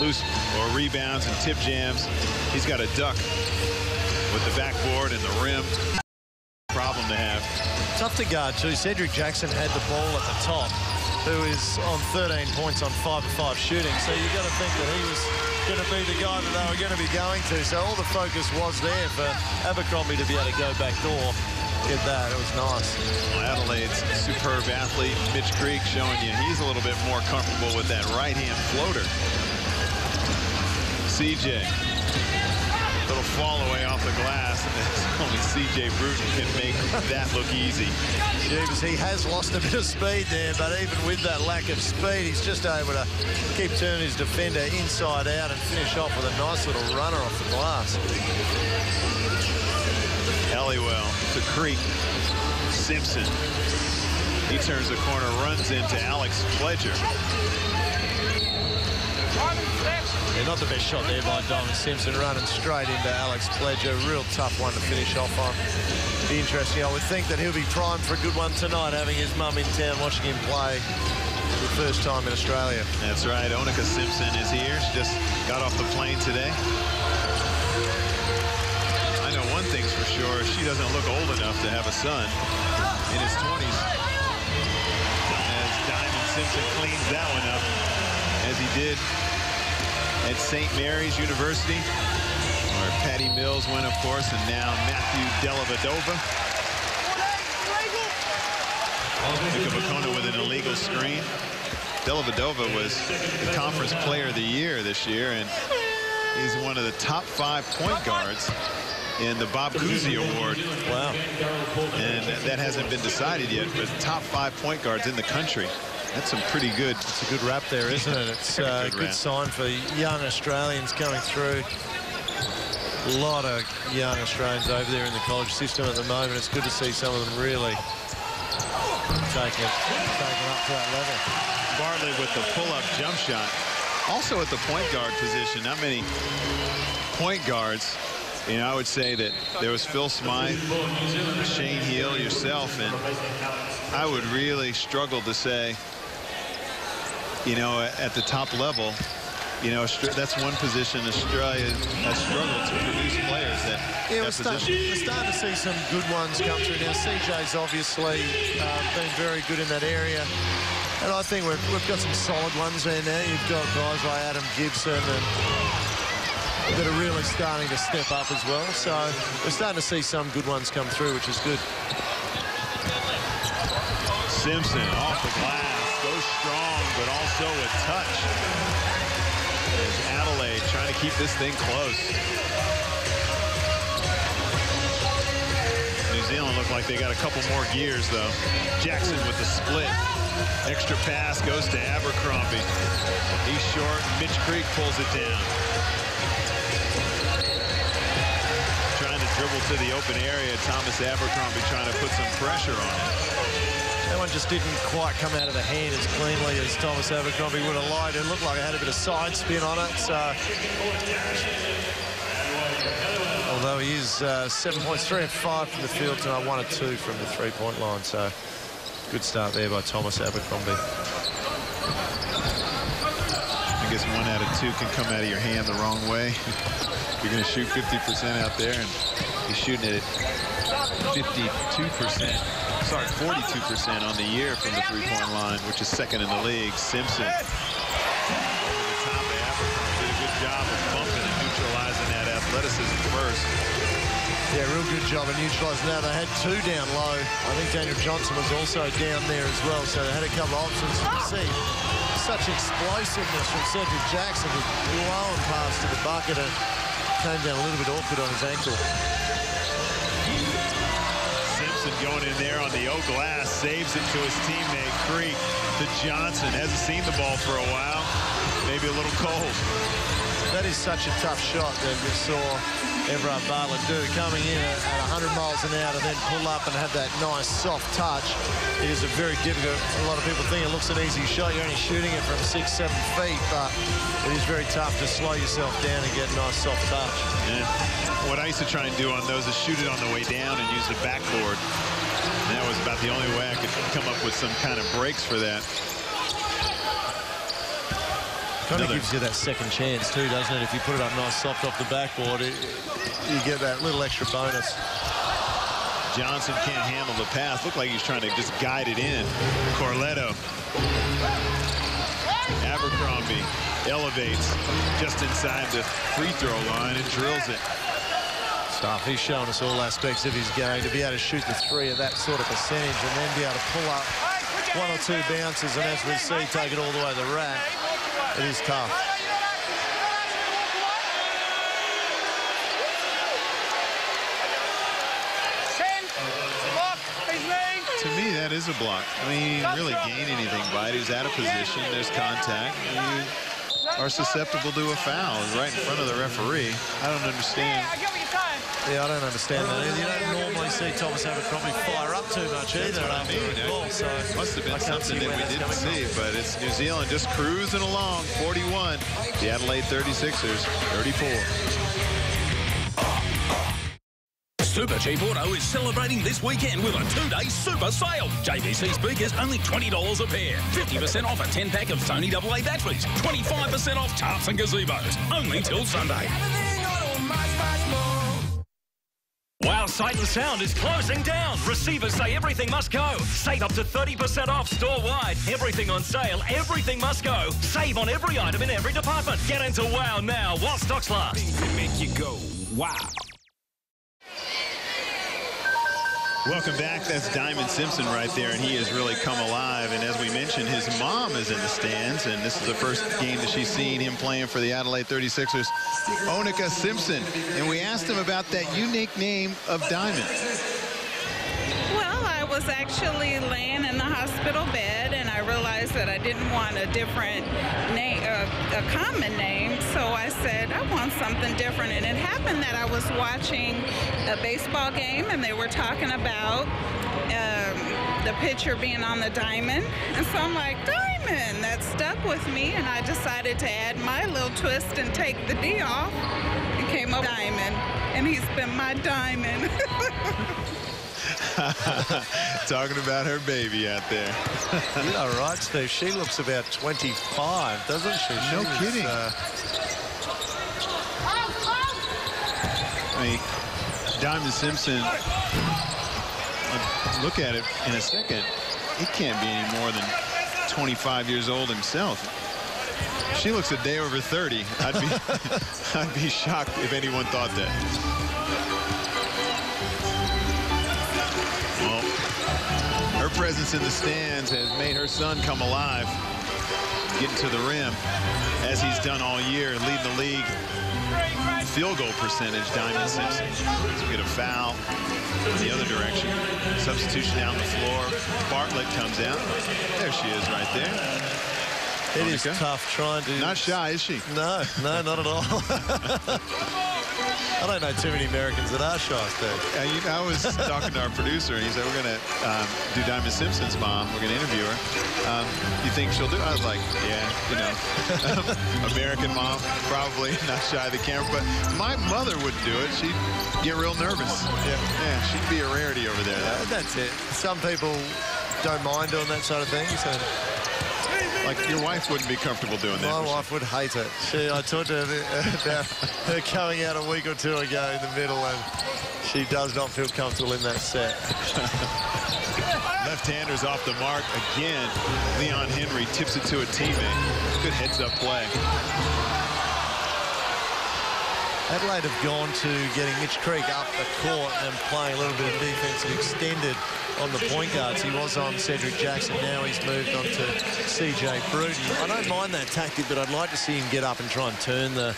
loose or rebounds and tip jams. He's got a duck with the backboard and the rim. Problem to have. Tough to guard too. Cedric Jackson had the ball at the top, who is on 13 points on 5 of 5 shooting. So you've got to think that he was going to be the guy that they were going to be going to. So all the focus was there for Abercrombie to be able to go back door. Get that. It was nice. Well, Adelaide's superb athlete, Mitch Creek, showing you he's a little bit more comfortable with that right-hand floater. CJ. Little fall away off the glass, and only C.J. Bruton can make that look easy. Jeebus, he has lost a bit of speed there, but even with that lack of speed, he's just able to keep turning his defender inside out and finish off with a nice little runner off the glass. Helliwell to Creek. Simpson. He turns the corner, runs into Alex Pledger. Yeah, not the best shot there by Donovan Simpson, running straight into Alex Pledger. Real tough one to finish off on. Be interesting. I would think that he'll be primed for a good one tonight, having his mum in town watching him play for the first time in Australia. That's right. Onika Simpson is here. She just got off the plane today. I know one thing's for sure. She doesn't look old enough to have a son in his 20s. As Diamond Simpson cleans that one up, as he did at St. Mary's University, where Patty Mills went, of course, and now Matthew Dellavedova. Nikabakona with an illegal screen. Dellavedova was the Conference Player of the Year this year, and he's one of the top 5 point guards in the Bob Cousy Award. Wow. And that hasn't been decided yet, but top 5 point guards in the country. That's some pretty good. It's a good rap there, isn't it? It's a good sign for young Australians coming through. A lot of young Australians over there in the college system at the moment. It's good to see some of them really taking it up to that level. Bartlett with the pull-up jump shot. Also at the point guard position, not many point guards. You know, I would say that there was Phil Smythe, Shane Heal, yourself, and I would really struggle to say, you know, at the top level, you know, that's one position Australia has struggled to produce players at that position. We're starting to see some good ones come through now. CJ's obviously been very good in that area. And I think we've got some solid ones there now. You've got guys like Adam Gibson and that are really starting to step up as well. So we're starting to see some good ones come through, which is good. Simpson off the glass, goes strong, but also with touch. There's Adelaide trying to keep this thing close. New Zealand look like they got a couple more gears, though. Jackson with the split. Extra pass goes to Abercrombie. He's short. Mitch Creek pulls it down. Trying to dribble to the open area. Thomas Abercrombie trying to put some pressure on it. That one just didn't quite come out of the hand as cleanly as Thomas Abercrombie would have liked. It looked like it had a bit of side spin on it. So, although he is 7 points, 3 of 5 from the field tonight, 1 of 2 from the three-point line. So, good start there by Thomas Abercrombie. I guess 1 out of 2 can come out of your hand the wrong way. You're going to shoot 50% out there, and he's shooting it at 52%. Sorry, 42% on the year from the three-point line, which is second in the league. Simpson over the top of Abercrombie did a good job of bumping and neutralizing that athleticism first. Yeah, real good job of neutralizing that. They had 2 down low. I think Daniel Johnson was also down there as well, so they had a couple of options. You can see such explosiveness from Cedric Jackson, just blowing past to the bucket and came down a little bit awkward on his ankle. Going in there on the O-glass, saves it to his teammate Creek. To Johnson, hasn't seen the ball for a while. Maybe a little cold. That is such a tough shot that we saw Everard Bartlett do, coming in at 100 miles an hour and then pull up and have that nice soft touch. It is a very difficult. A lot of people think it looks an easy shot. You're only shooting it from 6, 7 feet, but it is very tough to slow yourself down and get a nice soft touch. Yeah. What I used to try and do on those is shoot it on the way down and use the backboard. And that was about the only way I could come up with some kind of breaks for that. Kind of gives you that second chance too, doesn't it? If you put it up nice soft off the backboard, you get that little extra bonus. Johnson can't handle the pass. Looked like he's trying to just guide it in. Corletto. Abercrombie elevates just inside the free throw line and drills it. He's showing us all aspects of his game, to be able to shoot the three at that sort of percentage and then be able to pull up one or two bounces, and as we see, take it all the way to the rack. It is tough. To me, that is a block. I mean, he didn't really gain anything by it. He was out of position. There's contact. You are susceptible to a foul right in front of the referee. I don't understand. Yeah, I don't understand that either. You don't normally see Thomas Abercrombie fire up too much either after a goal, so must have been something that we didn't see, but it's New Zealand just cruising along. 41. The Adelaide 36ers, 34. Super Cheap Auto is celebrating this weekend with a 2-day super sale. JVC speakers only $20 a pair. 50% off a 10-pack of Sony AA batteries. 25% off tarps and gazebos. Only till Sunday. Wow, Sight and Sound is closing down. Receivers say everything must go. Save up to 30% off store-wide. Everything on sale, everything must go. Save on every item in every department. Get into Wow now while stocks last. Things that make you go, wow. Welcome back. That's Diamond Simpson right there, and he has really come alive. And as we mentioned, his mom is in the stands, and this is the first game that she's seen him playing for the Adelaide 36ers, Onika Simpson. And we asked him about that unique name of Diamond. Well, I was actually laying in the hospital bed, and I realized that I didn't want a different name, a common name. So I said, I want something different. And it happened that I was watching a baseball game, and they were talking about the pitcher being on the diamond. And so I'm like, diamond, that stuck with me. And I decided to add my little twist and take the D off. It came up diamond, and he's been my diamond. Talking about her baby out there. You're all right, Steve. She looks about 25, doesn't she? No kidding. I mean, Diamond Simpson, look at it in a second. He can't be any more than 25 years old himself. She looks a day over 30. I'd be shocked if anyone thought that. Well, her presence in the stands has made her son come alive, getting to the rim, as he's done all year, leading the league. Field goal percentage, Diamond Simpson. So we get a foul in the other direction. Substitution down the floor. Bartlett comes out. There she is right there. It is tough trying to... Not shy, is she? No, not at all. I don't know too many Americans that are shy, Steve. I was talking to our producer, and he said, we're going to do Diamond Simpson's mom. We're going to interview her. You think she'll do it? I was like, yeah, you know. American mom, probably not shy of the camera. But my mother wouldn't do it. She'd get real nervous. Yeah, she'd be a rarity over there. That's it. Some people don't mind doing that sort of thing. So. Like your wife wouldn't be comfortable doing that. My wife would hate it. I talked to her about her coming out a week or two ago in the middle, and she does not feel comfortable in that set. Left-handers off the mark again. Leon Henry tips it to a teammate. Good heads-up play. Adelaide have gone to getting Mitch Creek up the court and playing a little bit of defensive extended on the point guards. He was on Cedric Jackson. Now he's moved on to CJ Bruton. I don't mind that tactic, but I'd like to see him get up and try and turn the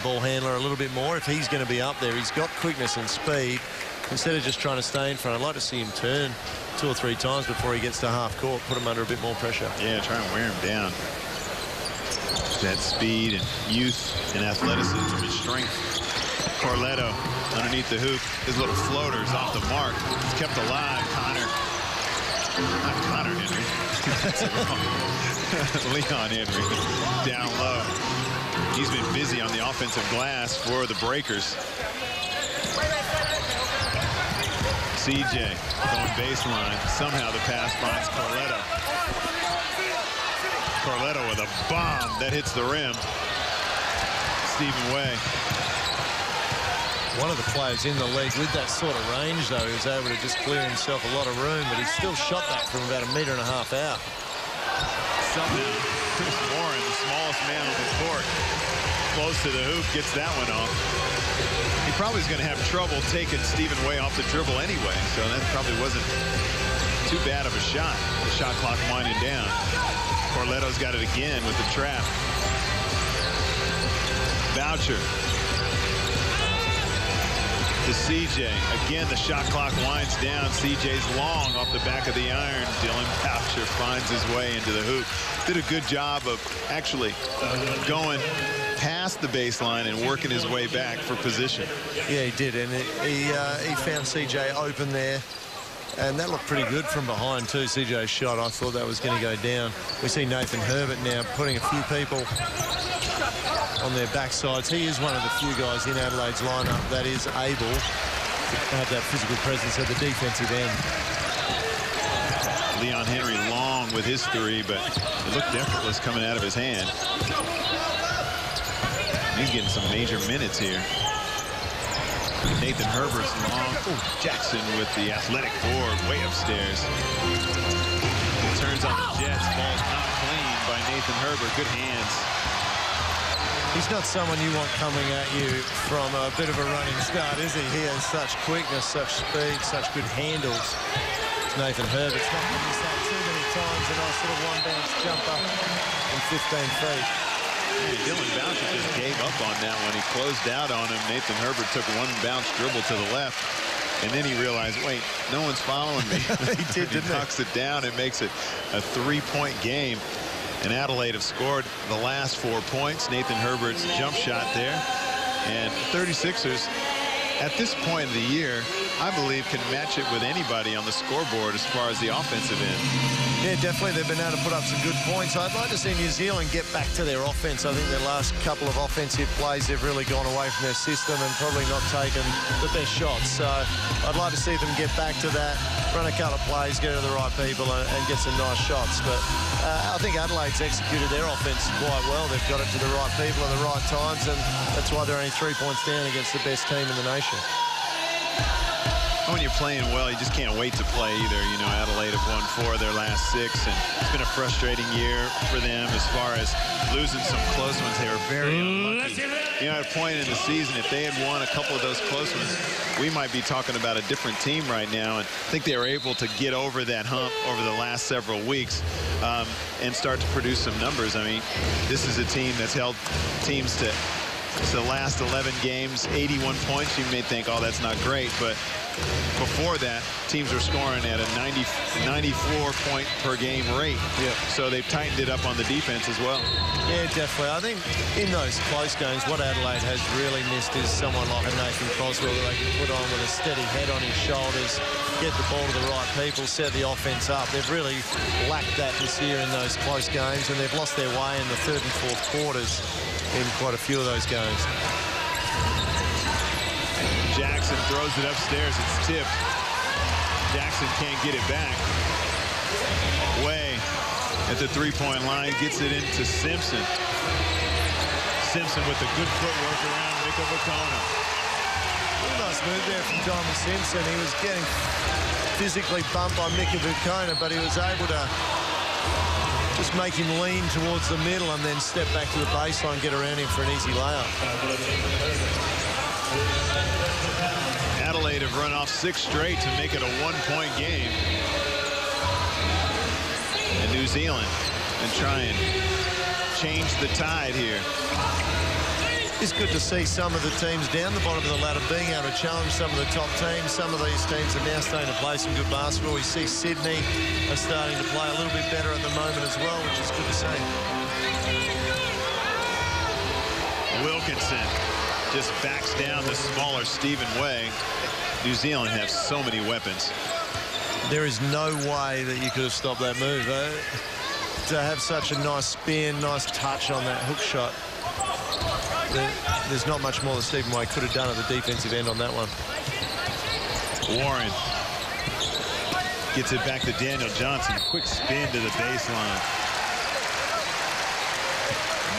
ball handler a little bit more. If he's going to be up there, he's got quickness and speed. Instead of just trying to stay in front, I'd like to see him turn 2 or 3 times before he gets to half court, put him under a bit more pressure. Yeah, try and wear him down. That speed and youth and athleticism and strength. Corletto underneath the hoop. His little floaters off the mark. It's kept alive. Not Connor Henry. That's wrong. Leon Henry down low. He's been busy on the offensive glass for the Breakers. CJ going baseline. Somehow the pass finds Corletto. Corletto with a bomb that hits the rim. Stephen Way. One of the players in the league with that sort of range, though, he was able to just clear himself a lot of room, but he still shot that from about 1.5 meters out. Somehow, Chris Warren, the smallest man on the court, close to the hoop, gets that one off. He probably is going to have trouble taking Stephen Way off the dribble anyway, so that probably wasn't too bad of a shot. The shot clock winding down. Corletto's got it again with the trap. Boucher to CJ. Again, the shot clock winds down. CJ's long off the back of the iron. Dylan Boucher finds his way into the hoop. Did a good job of actually going past the baseline and working his way back for position. Yeah, he did, and he found CJ open there. And that looked pretty good from behind, too, CJ's shot. I thought that was going to go down. We see Nathan Herbert now putting a few people on their backsides. He is one of the few guys in Adelaide's lineup that is able to have that physical presence at the defensive end. Leon Henry long with his three, but it looked effortless coming out of his hand. He's getting some major minutes here. Nathan Herbert's long. Ooh, Jackson with the athletic board way upstairs. Turns on the Jets. Ball's not clean by Nathan Herbert. Good hands. He's not someone you want coming at you from a bit of a running start, is he? He has such quickness, such speed, such good handles. Nathan Herbert's not going to miss that too many times. A nice little one-bounce jumper from 15 feet. Dylan Boucher just gave up on that one. He closed out on him. Nathan Herbert took one bounce dribble to the left, and then he realized, wait, no one's following me. He did, didn't he? Knocks it down and makes it a 3-point game. And Adelaide have scored the last 4 points. Nathan Herbert's jump shot there. And 36ers, at this point of the year, I believe can match it with anybody on the scoreboard as far as the offensive end. Yeah, definitely. They've been able to put up some good points. I'd like to see New Zealand get back to their offense. I think their last couple of offensive plays, they've really gone away from their system and probably not taken the best shots. So I'd like to see them get back to that, run a couple of plays, get to the right people and get some nice shots. But I think Adelaide's executed their offense quite well. They've got it to the right people at the right times, and that's why they're only 3 points down against the best team in the nation. When you're playing well, you just can't wait to play either. You know, Adelaide have won 4 of their last 6, and it's been a frustrating year for them as far as losing some close ones. They were very unlucky. You know, at a point in the season, if they had won a couple of those close ones, we might be talking about a different team right now. And I think they were able to get over that hump over the last several weeks and start to produce some numbers. I mean, this is a team that's held teams to the last 11 games, 81 points. You may think, oh, that's not great, but before that, teams are scoring at a 94 point per game rate. Yeah. So they've tightened it up on the defense as well. Yeah, definitely. I think in those close games, what Adelaide has really missed is someone like a Nathan Croswell that they can put on with a steady head on his shoulders, get the ball to the right people, set the offense up. They've really lacked that this year in those close games, and they've lost their way in the third and fourth quarters in quite a few of those games. Jackson throws it upstairs. It's tipped. Jackson can't get it back. Way at the three-point line, gets it into Simpson. Simpson with the good footwork around Mika Vukona. Nice move there from Diamond Simpson. He was getting physically bumped by Mika Vukona, but he was able to just make him lean towards the middle and then step back to the baseline, get around him for an easy layup. Adelaide have run off 6 straight to make it a 1-point game. And New Zealand and try and change the tide here. It's good to see some of the teams down the bottom of the ladder being able to challenge some of the top teams. Some of these teams are now starting to play some good basketball. We see Sydney are starting to play a little bit better at the moment as well, which is good to see. Wilkinson just backs down the smaller Stephen Way. New Zealand have so many weapons. There is no way that you could have stopped that move. To have such a nice spin, nice touch on that hook shot. There's not much more that Stephen Way could have done at the defensive end on that one. Warren gets it back to Daniel Johnson. Quick spin to the baseline.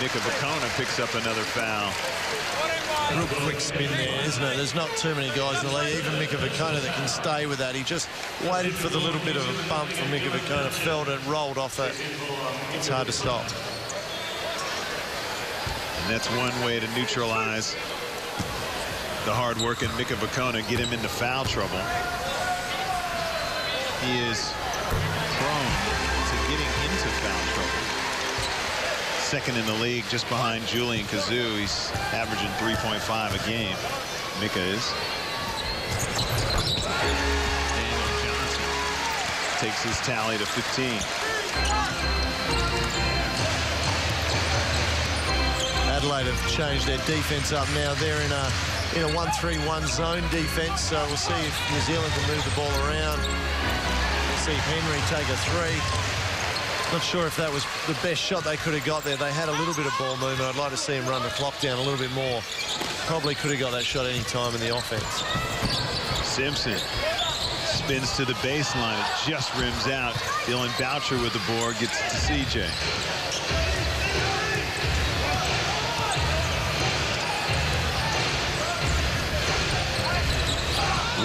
Mika Vukona picks up another foul. Real quick spin there, isn't it? There's not too many guys in the league, even Mika Vukona, that can stay with that. He just waited for the little bit of a bump from Mika Vukona, felt it, rolled off it. It's hard to stop. And that's one way to neutralize the hard-working Mika Vukona, get him into foul trouble. He is prone to getting into foul trouble. Second in the league, just behind Julian Kazoo. He's averaging 3.5 a game. Mika is. Daniel Johnson takes his tally to 15. Adelaide have changed their defense up now. They're in a 1-3-1 zone defense, so we'll see if New Zealand can move the ball around. We'll see Henry take a three. Not sure if that was the best shot they could have got there. They had a little bit of ball movement. I'd like to see him run the clock down a little bit more. Probably could have got that shot any time in the offense. Simpson spins to the baseline. It just rims out. Dylan Boucher with the board, gets it to CJ.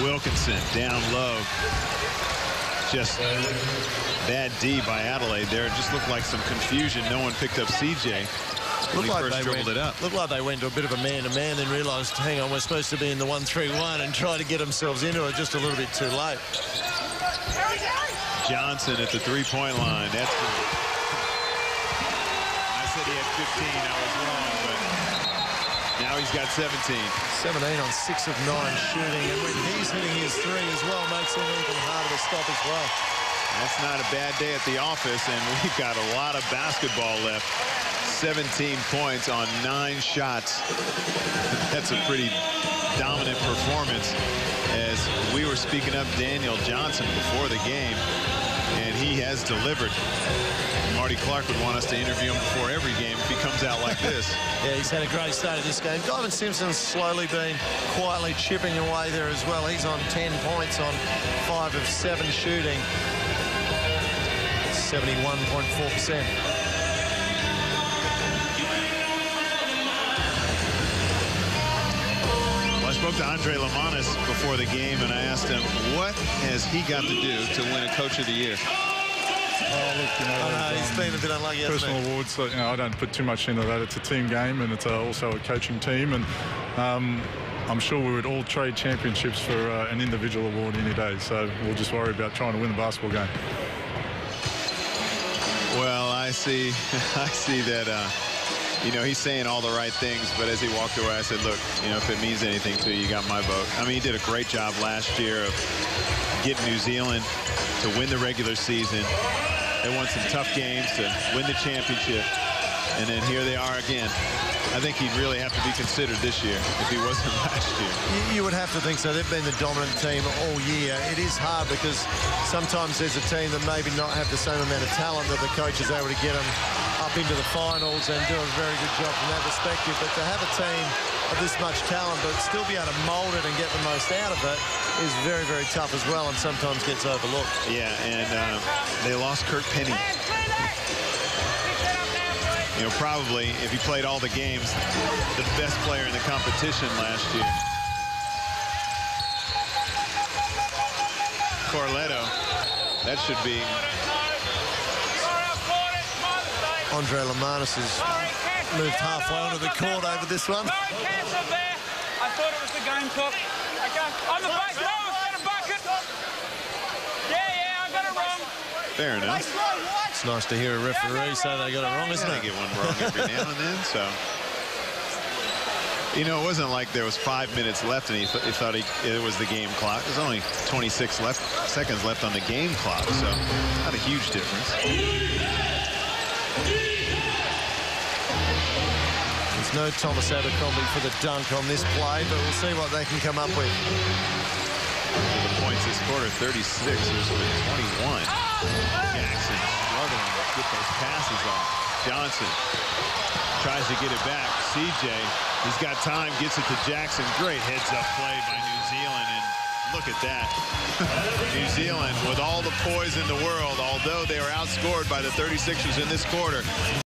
Wilkinson down low. Just bad D by Adelaide there. It just looked like some confusion. No one picked up CJ when he first dribbled it up. Looked like they went to a bit of a man-to-man, then realised, hang on, we're supposed to be in the 1-3-1, and try to get themselves into it just a little bit too late. Johnson at the three-point line. That's good. I said he had 15. I was wrong, but now he's got 17. 17 on 6 of 9 shooting, and when he's hitting his three as well, makes him even harder to stop as well. That's not a bad day at the office, and we've got a lot of basketball left. 17 points on 9 shots. That's a pretty dominant performance, as we were speaking up Daniel Johnson before the game, and he has delivered. Marty Clark would want us to interview him before every game if he comes out like this. Yeah, he's had a great start of this game. Diamond Simpson's slowly been quietly chipping away there as well. He's on 10 points on 5 of 7 shooting. 71.4%. I spoke to Andre Lamanis before the game, and I asked him, what has he got to do to win a Coach of the Year? Oh, look, you know, he's been a bit unlucky, hasn't he? personal awards, you know, I don't put too much into that. It's a team game, and it's also a coaching team, and I'm sure we would all trade championships for an individual award any day, so we'll just worry about trying to win the basketball game. Well, I see that, you know, he's saying all the right things, but as he walked away, I said, look, you know, if it means anything to you, you got my vote. I mean, he did a great job last year of getting New Zealand to win the regular season. They won some tough games to win the championship, and then here they are again. I think he'd really have to be considered this year if he wasn't last year. You would have to think so. They've been the dominant team all year. It is hard because sometimes there's a team that maybe not have the same amount of talent that the coach is able to get them up into the finals and do a very good job from that perspective. But to have a team of this much talent but still be able to mould it and get the most out of it is very, very tough as well, and sometimes gets overlooked. Yeah, and they lost Kurt Penny. You know, probably, if he played all the games, the best player in the competition last year. Corletto, that should be. Andre Lamanis has moved halfway onto the court over this one. No cancel there. I thought it was the game clock. Okay. On the back. No, I've got a bucket. Yeah, I got it wrong. Fair enough. It's nice to hear a referee say they got it wrong, isn't it? They get one wrong every now and then, so. You know, it wasn't like there was 5 minutes left and he thought it was the game clock. There's only 26 seconds left on the game clock, so not a huge difference. There's no Thomas Abercrombie for the dunk on this play, but we'll see what they can come up with. The points this quarter, 36ers with 21. Jackson struggling to get those passes off. Johnson tries to get it back. CJ, he's got time, gets it to Jackson. Great heads-up play by New Zealand, and look at that. New Zealand, with all the poise in the world, although they were outscored by the 36ers in this quarter,